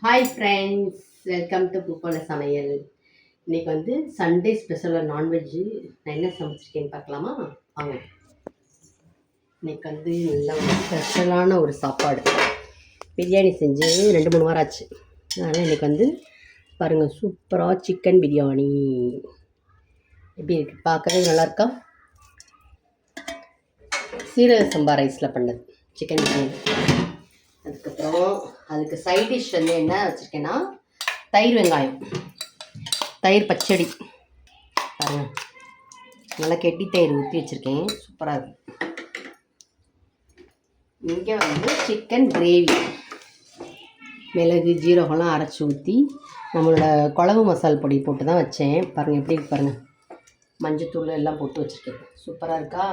Hi friends, welcome to பூப்போல சமையல். இன்றைக்கி வந்து சண்டே ஸ்பெஷலாக நான்வெஜ்ஜு. நான் என்ன சமைச்சிருக்கேன்னு பார்க்கலாமா? வாங்க. இன்றைக்கி வந்து நல்ல ஒரு ஸ்பெஷலான ஒரு சாப்பாடு. பிரியாணி செஞ்சு 2-3 வாரம் ஆச்சு. அதனால் இன்றைக்கி வந்து பாருங்கள், சூப்பராக சிக்கன் பிரியாணி எப்படி இருக்குது, பார்க்கவே நல்லாயிருக்கா? சீரக சம்பா ரைஸில் பண்ணது சிக்கன் பிரியாணி. அதுக்கப்புறம் அதுக்கு சைட் டிஷ் வந்து என்ன வச்சுருக்கேன்னா, தயிர் வெங்காயம், தயிர் பச்சடி பாருங்க, நல்லா கெட்டி தயிர் ஊற்றி வச்சுருக்கேன், சூப்பராக இருக்கும். இங்கே வந்து சிக்கன் கிரேவி, மிளகு ஜீரகம்லாம் அரைச்சி ஊற்றி நம்மளோட குழம்பு மசால் பொடி போட்டு தான் வச்சேன். பாருங்கள் எப்படி இருக்கு பாருங்கள், மஞ்சத்தூள் எல்லாம் போட்டு வச்சுருக்கேன், சூப்பராக இருக்கா?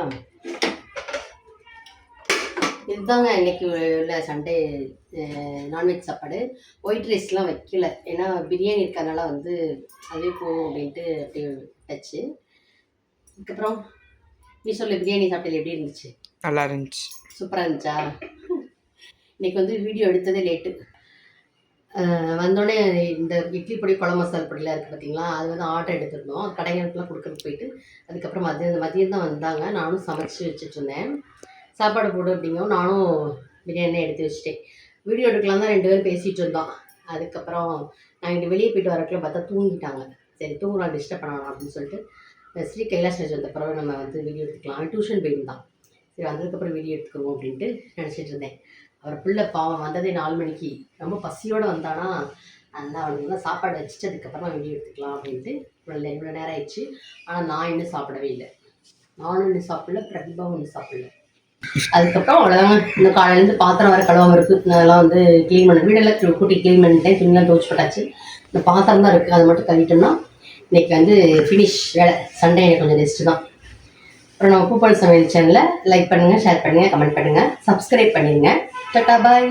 இதுதாங்க இன்றைக்கி உள்ள சண்டே நான்வெஜ் சாப்பாடு. ஒயிட் ரைஸ்லாம் வைக்கல, ஏன்னா பிரியாணி இருக்கிறதுனால வந்து அதுவே போகும் அப்படின்ட்டு அப்படியே வச்சு. அதுக்கப்புறம் நீ சொல்லு, பிரியாணி சாப்பிட்டது எப்படி இருந்துச்சு? நல்லா இருந்துச்சு, சூப்பராக இருந்துச்சா? இன்றைக்கி வந்து வீடியோ எடுத்ததே லேட்டு. வந்தோடனே இந்த இட்லி பொடி குழம்பு மசாலா பொடியெலாம் இருக்குது பார்த்தீங்களா, அது வந்து ஆர்டர் எடுத்துருந்தோம், கடைகளுக்குலாம் கொடுக்குறதுக்கு போயிட்டு. அதுக்கப்புறம் மதியம் தான் வந்தாங்க. நானும் சமைச்சு வச்சுட்ருந்தேன். சாப்பாடு போடு அப்படிங்கவும் நானும் பிரியாணி எடுத்து வச்சுட்டேன். வீடியோ எடுக்கலாம் தான் 2 பேரும் பேசிகிட்டு இருந்தோம். அதுக்கப்புறம் நான் இங்கே வெளியே போய்ட்டு வரக்குள்ள பார்த்தா தூங்கிட்டாங்க. சரி, தூங்குறா, டிஸ்டர்ப் பண்ணலாம் அப்படின்னு சொல்லிட்டு ஸ்ரீ கைலாஷ் வந்த பிறகு நம்ம வந்து வீடியோ எடுத்துக்கலாம். டியூஷன் போயிருந்தான். சரி, வந்ததுக்கப்புறம் வீடியோ எடுத்துக்குவோம் அப்படின்ட்டு நினச்சிட்டு இருந்தேன். அவர் பிள்ளை பாவம் வந்ததே 4 மணிக்கு, ரொம்ப பசியோடு வந்தானா. அதனால் அவனுக்கு தான் சாப்பாடு வச்சுட்டு அதுக்கப்புறமா வீடியோ எடுத்துக்கலாம் அப்படின்ட்டு இவ்வளோ நேரம் ஆயிடுச்சு. ஆனால் நான் இன்னும் சாப்பிடவே இல்லை. நானும் இன்னும் சாப்பிடல, பிரதிபாவும் இன்னும் சாப்பிடல. அதுக்கப்புறம் அவ்வளோதாங்க. இன்னும் காலையிலேருந்து பாத்திரம் வர கழுவாமல் இருக்குது. அதெல்லாம் வந்து க்ளீன் பண்ண, வீடெல்லாம் கூட்டி க்ளீன் பண்ணிட்டேன், துணிலாம் துவச்சி போட்டாச்சு. இந்த பாத்திரம் தான் இருக்குது, அதை மட்டும் கழுவிட்டோம்னா இன்றைக்கி வந்து ஃபினிஷ் வேலை. சண்டே எனக்கு கொஞ்சம் ரெஸ்ட்டு தான். அப்புறம் நம்ம பூப்போல சமையல் சேனலை லைக் பண்ணுங்கள், ஷேர் பண்ணுங்கள், கமெண்ட் பண்ணுங்கள், சப்ஸ்கிரைப் பண்ணிடுங்க. டாடா, பாய்.